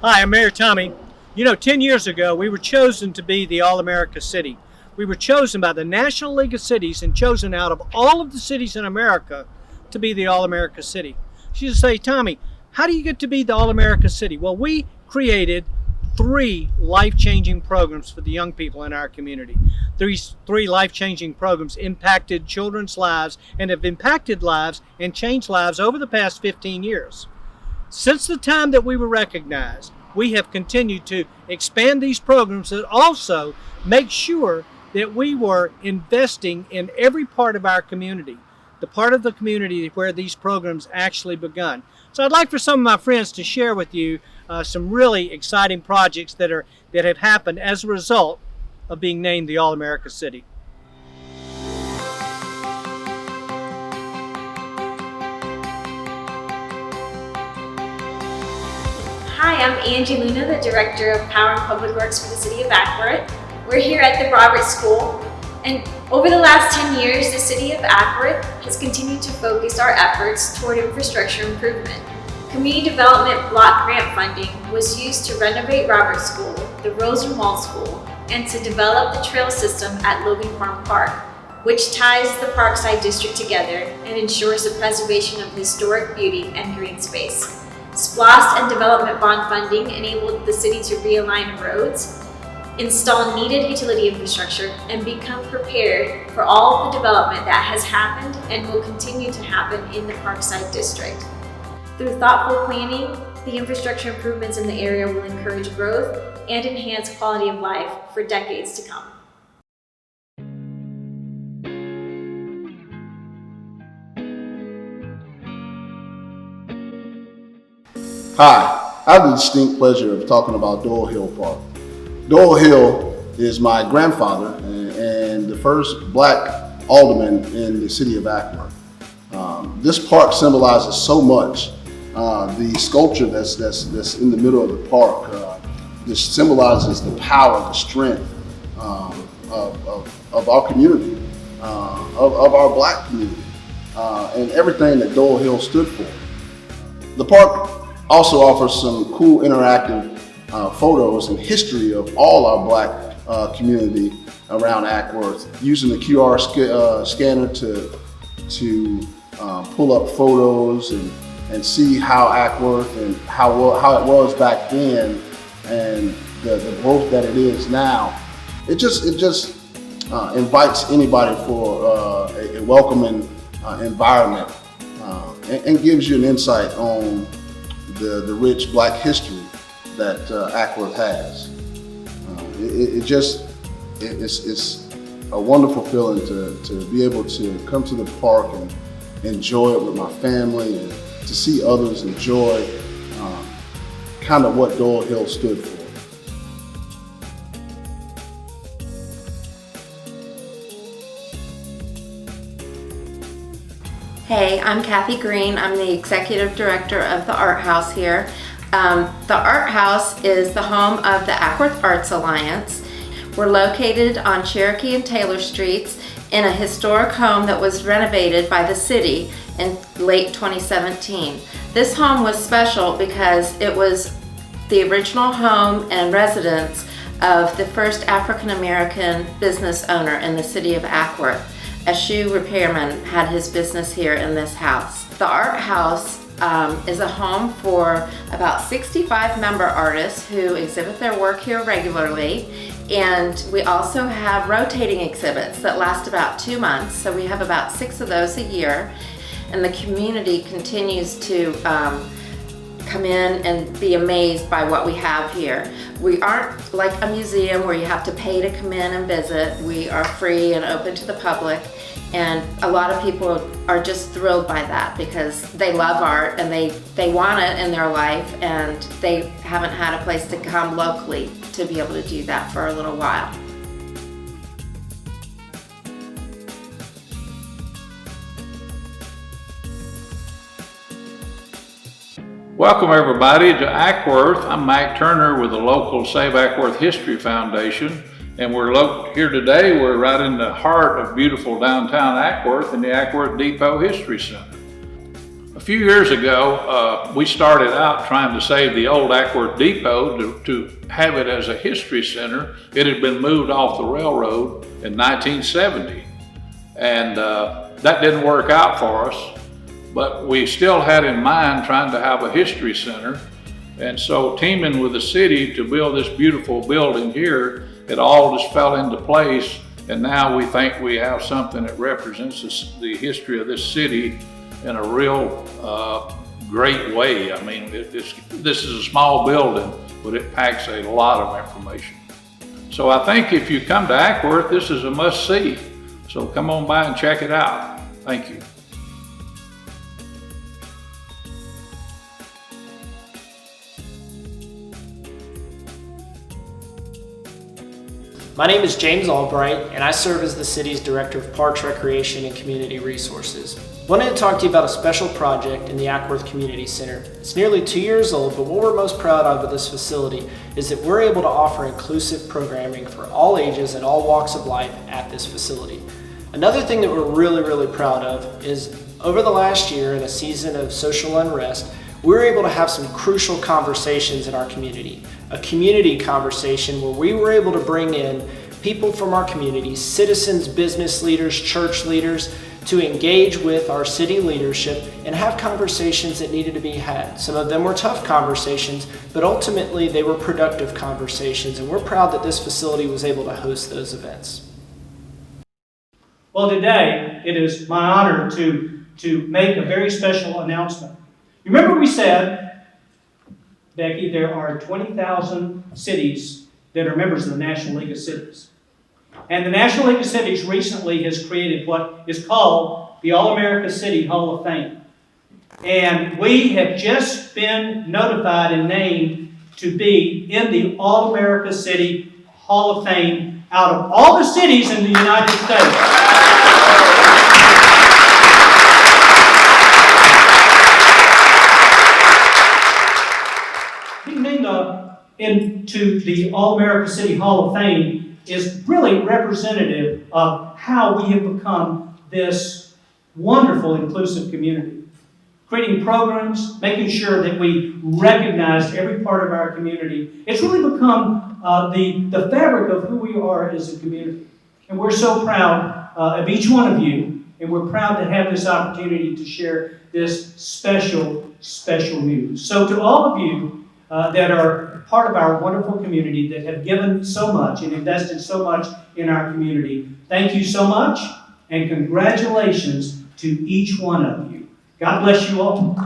Hi, I'm Mayor Tommy. 10 years ago, we were chosen to be the All-America City. We were chosen by the National League of Cities and chosen out of all of the cities in America to be the All-America City. She used to say, Tommy, how do you get to be the All-America City? Well, we created three life-changing programs for the young people in our community. These three life-changing programs impacted children's lives and have impacted lives and changed lives over the past 15 years. Since the time that we were recognized, we have continued to expand these programs that also make sure that we were investing in every part of our community, the part of the community where these programs actually begun. So I'd like for some of my friends to share with you some really exciting projects that have happened as a result of being named the All-America City. Hi, I'm Angie Luna, the Director of Power and Public Works for the City of Acworth. We're here at the Roberts School, and over the last 10 years, the City of Acworth has continued to focus our efforts toward infrastructure improvement. Community Development Block Grant funding was used to renovate Roberts School, the Rosenwald School, and to develop the trail system at Logan Farm Park, which ties the Parkside District together and ensures the preservation of historic beauty and green space. SPLOST and development bond funding enabled the city to realign roads, install needed utility infrastructure, and become prepared for all of the development that has happened and will continue to happen in the Parkside District. Through thoughtful planning, the infrastructure improvements in the area will encourage growth and enhance quality of life for decades to come. Hi, I have the distinct pleasure of talking about Doyle Hill Park. Doyle Hill is my grandfather and the first black alderman in the city of Acworth. This park symbolizes so much. The sculpture that's in the middle of the park this symbolizes the power, the strength of our community, of our black community, and everything that Doyle Hill stood for. The park also offers some cool interactive photos and history of all our black community around Acworth, using the QR scanner to pull up photos and see how Acworth and how it was back then and the growth that it is now. It just invites anybody for a welcoming environment and gives you an insight on the rich black history that Acworth has. It's a wonderful feeling to be able to come to the park and enjoy it with my family and to see others enjoy kind of what Doyle Hill stood for. Hey, I'm Kathy Green. I'm the Executive Director of the Art House here. The Art House is the home of the Acworth Arts Alliance. We're located on Cherokee and Taylor Streets in a historic home that was renovated by the city in late 2017. This home was special because it was the original home and residence of the first African American business owner in the city of Acworth. A shoe repairman had his business here in this house. The Art House is a home for about 65 member artists who exhibit their work here regularly, and we also have rotating exhibits that last about 2 months, so we have about 6 of those a year, and the community continues to come in and be amazed by what we have here. We aren't like a museum where you have to pay to come in and visit. We are free and open to the public, and a lot of people are just thrilled by that because they love art and they want it in their life, and they haven't had a place to come locally to be able to do that for a little while. Welcome everybody to Acworth. I'm Mike Turner with the local Save Acworth History Foundation, and we're here today. We're right in the heart of beautiful downtown Acworth in the Acworth Depot History Center. A few years ago, we started out trying to save the old Acworth Depot to have it as a history center. It had been moved off the railroad in 1970, and that didn't work out for us, but we still had in mind trying to have a history center. And so teaming with the city to build this beautiful building here, it all just fell into place, and now we think we have something that represents the history of this city in a real great way. I mean, this is a small building, but it packs a lot of information. So I think if you come to Acworth, this is a must-see. So come on by and check it out. Thank you. My name is James Albright, and I serve as the city's Director of Parks, Recreation, and Community Resources. I wanted to talk to you about a special project in the Acworth Community Center. It's nearly 2 years old, but what we're most proud of at this facility is that we're able to offer inclusive programming for all ages and all walks of life at this facility. Another thing that we're really proud of is over the last year, in a season of social unrest, we were able to have some crucial conversations in our community. A community conversation where we were able to bring in people from our community, citizens, business leaders, church leaders, to engage with our city leadership and have conversations that needed to be had. Some of them were tough conversations, but ultimately they were productive conversations, and we're proud that this facility was able to host those events. Well, today it is my honor to make a very special announcement. You remember we said, Becky, there are 20,000 cities that are members of the National League of Cities. And the National League of Cities recently has created what is called the All-America City Hall of Fame. And we have just been notified and named to be in the All-America City Hall of Fame out of all the cities in the United States. Into the All-America City Hall of Fame is really representative of how we have become this wonderful inclusive community. Creating programs, making sure that we recognize every part of our community. It's really become the fabric of who we are as a community. And we're so proud of each one of you, and we're proud to have this opportunity to share this special news. So to all of you that are part of our wonderful community, that have given so much and invested so much in our community, thank you so much, and congratulations to each one of you. God bless you all.